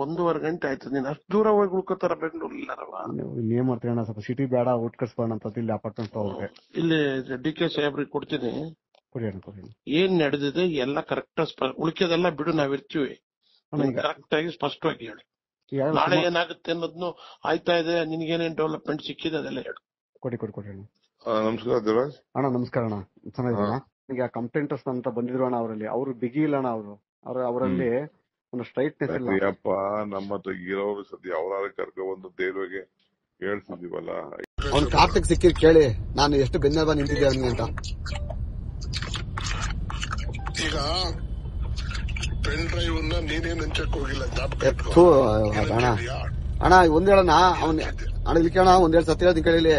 ಒಂದೂವರೆ ಗಂಟೆ ಆಯ್ತು. ನೀನ್ ಅಷ್ಟು ದೂರ ಹೋಗಿ ಉಳ್ಕೋತಾರ ಬೆಂಗಳೂರು ಇಲ್ಲಾರವ. ಇನ್ನೇನ್ ಮಾಡ್ತೀವಿ ಅಣ್ಣ, ಸ್ವಲ್ಪ ಸಿಟಿ ಬೇಡ, ಔಟ್ ಕಟ್ಸ್ಬೋಣ ಅಂತ ಇಲ್ಲಿ ಅಪಾರ್ಟ್ಮೆಂಟ್ ಹೋಗ್ರೆ. ಇಲ್ಲಿ DK ಸಾಹೇಬ್ರಿಗೆ ಕೊಡ್ತೀನಿ, ಕೊಡಿ ಅಣ್ಣ ಕೊಡಿ. ಏನ್ ನಡೆದಿದೆ ಎಲ್ಲ ಕರೆಕ್ಟ್, ಉಳಿಕೆದೆಲ್ಲ ಬಿಡು, ನಾವಿರ್ತೀವಿ. ಕರೆಕ್ಟ್ ಆಗಿ ಸ್ಪಷ್ಟವಾಗಿ ಹೇಳಿ. ನಾಳೆ ಏನಾಗುತ್ತೆ ಅನ್ನೋದ್ನು ಆಯ್ತಾ ಇದೆ, ನಿನ್ಗೇನೇನ್ ಡೆವಲಪ್ಮೆಂಟ್ ಸಿಕ್ಕಿದೆ ಅದೆಲ್ಲ ಹೇಳು. ಕೊಡಿ ಕೊಡಿ ಕೊಡಿ ಅಣ್ಣ. ನಮಸ್ಕಾರ ದೇವರಾಜ್ ಅಣ್ಣ. ನಮಸ್ಕಾರ ಅಣ್ಣ, ಚೆನ್ನಾಗಿದ್ದೀರಾ? ಈಗ ಕಂಪ್ಲೇಂಟರ್ಸ್ ಅಂತ ಬಂದಿದ್ರು ಅಣ್ಣ, ಅವರಲ್ಲಿ ಅವ್ರು ಬಿಗಿ ಇಲ್ಲ ಅಣ್ಣ. ಅವರಲ್ಲಿ ಒಂದು ಸ್ಟ್ರೈಟ್ನೆಸ್ ಇಲ್ಲ. ಅಪ್ಪ ನಮ್ಮ ಹತ್ರ ಇರೋರು ಸದ್ಯ ಅವರಾದ್ರೆ ಕರ್ಕೊಂಡ್ಬಂದು ದೇವ್ರಿಗೆ ಹೇಳ್ತಿದೀವಲ್ಲ. ಅವ್ನ್ ಕಾರ್ತಿಕ್ ಸಿಕ್ಕಿದ್ ಕೇಳಿ ನಾನು ಎಷ್ಟು ಬೆನ್ನೆಲುಬ ನಿಂತಿದ್ದೆ ಅವನಿಗೆ ಅಂತ. ಈಗ ಪೆನ್ ಡ್ರೈವ್ ನೀನೇನ್ ಹಂಚಕ್ ಹೋಗಿಲ್ಲ. ಅಣ್ಣ ಒಂದ್ ಹೇಳಣ್ಣ, ಅವ್ನ್ ಅಣ್ಣ ಇಲ್ಲಿ ಕೇಳೋಣ, ಒಂದ್ ಹೇಳಿ ಸತ್ಯ ಹೇಳ್ತೀನಿ ಕೇಳಿ.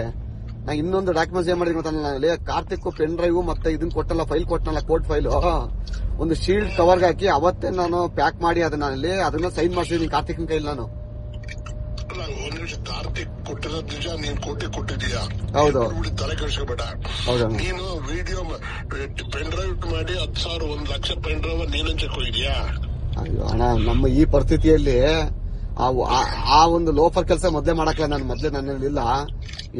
ನಾ ಇನ್ನೊಂದು ಡಾಕ್ಯುಮೆಂಟ್ಸ್ ಏನ್ ಮಾಡಿದ್ವಿ ಗೊತ್ತಾನಲ್ಲಿ, ಕಾರ್ತಿಕ್ ಪೆನ್ ಡ್ರೈವ್ ಮತ್ತೆ ಇದನ್ ಕೊಟ್ಟಲ್ಲ, ಫೈಲ್ ಕೊಟ್ಟನಲ್ಲ, ಕೋರ್ಟ್ ಫೈಲ್, ಒಂದು ಶೀಲ್ಡ್ ಕವರ್ಗೆ ಹಾಕಿ ಅವತ್ತೇ ನಾನು ಪ್ಯಾಕ್ ಮಾಡಿ ಅದನ್ನ ಸೈನ್ ಮಾಡಿಸಿದೀನಿ ಕಾರ್ತಿಕ್ನ ಕೈಲಿ ನಾನು. ಒಂದ್ ನಿಮಿಷ, ಕಾರ್ತಿಕ್ ಕೊಟ್ಟಿರೋದ್ ನಿಜ, ನೀನ್ ಕೊಟ್ಟಿದೀಯಾ? ಹೌದು. ತಲೆ ಕೆಡಿಸ್ಕೋಬೇಡ. ನೀನು ವಿಡಿಯೋ ಪೆನ್ ಡ್ರೈವ್ ಮಾಡಿ 10,000 1 ಲಕ್ಷ ಪೆನ್ ಡ್ರೈವ್ ನೀನ್ ಹಂಚಕ್ ಹೋಗಿದ್ಯಾ? ಅಣ್ಣ ನಮ್ಮ ಈ ಪರಿಸ್ಥಿತಿಯಲ್ಲಿ ಆ ಒಂದು ಲೋಫರ್ ಕೆಲಸ ಮೊದ್ಲೇ ಮಾಡಕ್ಲ ನಾನು, ನನ್ನಿಲ್ಲ.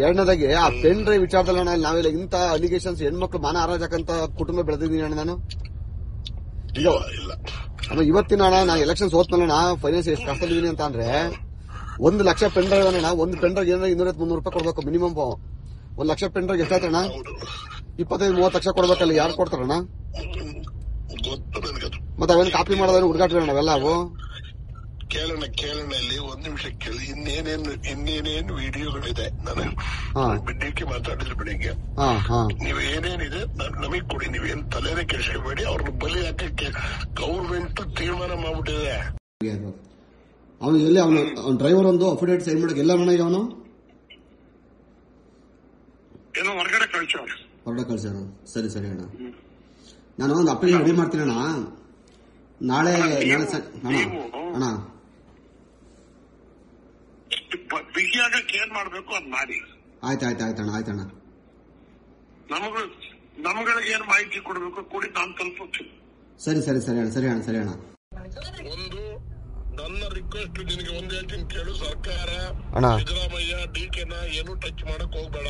ಎರಡನೇದಾಗಿ ಆ ಪೆನ್ ಡ್ರೈವ್ ವಿಚಾರದಲ್ಲಿ ಅಣ್ಣ, ನಾವೆಲ್ಲ ಇಂತ ಅಲಿಗೇಷನ್ಸ್ ಹೆಣ್ಮಕ್ಳು ಮಾನ ಹಾರಾಜಕ್ಕಂತ ಕುಟುಂಬ ಬೆಳೆದಿದ್ದೀನಿ ಅಣ್ಣ ನಾನು. ಇವತ್ತಿನ ಅಣ್ಣ ನಾನು ಎಲೆಕ್ಷನ್ ಸೋತ್ಮೇಲೆ ಫೈನಾನ್ಸ್ ಎಷ್ಟು ಕಷ್ಟದಿದ್ದೀನಿ ಅಂತ ಅಂದ್ರೆ, 1 ಲಕ್ಷ ಪೆನ್ ಡ್ರೈವ್ ಅಣ್ಣ, ಒಂದು ಪೆನ್ ಡ್ರೈವ್ ಏನಾರ 200-300 ರೂಪಾಯಿ ಕೊಡ್ಬೇಕು ಮಿನಿಮಮ್. 1 ಲಕ್ಷ ಪೆನ್ ಡ್ರೈವ್ ಎಷ್ಟಾಯ್ತಣ್ಣ? 25-30 ಲಕ್ಷ ಕೊಡ್ಬೇಕಲ್ಲ, ಯಾರು ಕೊಡ್ತಾರಣ್ಣ? ಮತ್ತೆ ಅವೇನು ಕಾಪಿ ಮಾಡೋದೇನು ಹುಡುಗಾಟ ನಾವೆಲ್ಲ ಅವು. ಕೇಳೋಣ ಇಲ್ಲಿ 1 ನಿಮಿಷ ಕೇಳಿ. ಇನ್ನೇನೇನು ವಿಡಿಯೋಗಳಿದೆ, ನಾನು ಬಿಡ್ಡಿಕ್ಕೆ ಮಾತಾಡಿದ್ರು ಬೆಳಿಗ್ಗೆ. ನೀವು ಏನೇನಿದೆ ನಮಗ್ ಕೊಡಿ, ನೀವೇನ್ ತಲೆನೇ ಕೆಡಿಸ್ಕೋಬೇಡಿ. ಅವ್ರನ್ನ ಬಲಿ ಹಾಕಕ್ಕೆ ಗೌರ್ಮೆಂಟ್ ತೀರ್ಮಾನ ಮಾಡ್ಬಿಟ್ಟಿದೆ. ಅವನು ಎಲ್ಲಿ ಅವನು ಡ್ರೈವರ್ ಒಂದು ಅಫಿಡೇವಿಟ್ ಸೈನ್ ಮಾಡಕ್ಕೆ ಎಲ್ಲ ಮನೆಗೆ ಅವನು ಏನೋ ಹೊರಗಡೆ ಕಳ್ಸೋಣ. ಸರಿ ಸರಿ ಅಣ್ಣ, ನಾನು ಒಂದು ಅಪ್ಲಿಕೇಶನ್ ರೆಡಿ ಮಾಡ್ತೀನಿ ಅಣ್ಣ. ನಾಳೆ ಅಣ್ಣ ಬಿಗಿಯಾಗಕ್ಕೆ ಏನ್ ಮಾಡ್ಬೇಕು ಅದ್ ಮಾಡಿ. ಆಯ್ತಣ್ಣ. ನಮ್ಗಳಿಗೆ ಏನ್ ಮಾಹಿತಿ ಕೊಡ್ಬೇಕು ಕೊಡಿ, ನಾನು ತಲುಪುತ್ತೀನಿ. ಸರಿ ಅಣ್ಣ. ಒಂದು ನನ್ನ ರಿಕ್ವೆಸ್ಟ್ ನಿನಗೆ ಒಂದ್ ಹೇಳ್ತೀನಿ ಕೇಳು. ಸರ್ಕಾರ ಸಿದ್ದರಾಮಯ್ಯ DK ಏನು ಟಚ್ ಮಾಡಕ್ ಹೋಗ್ಬೇಡ.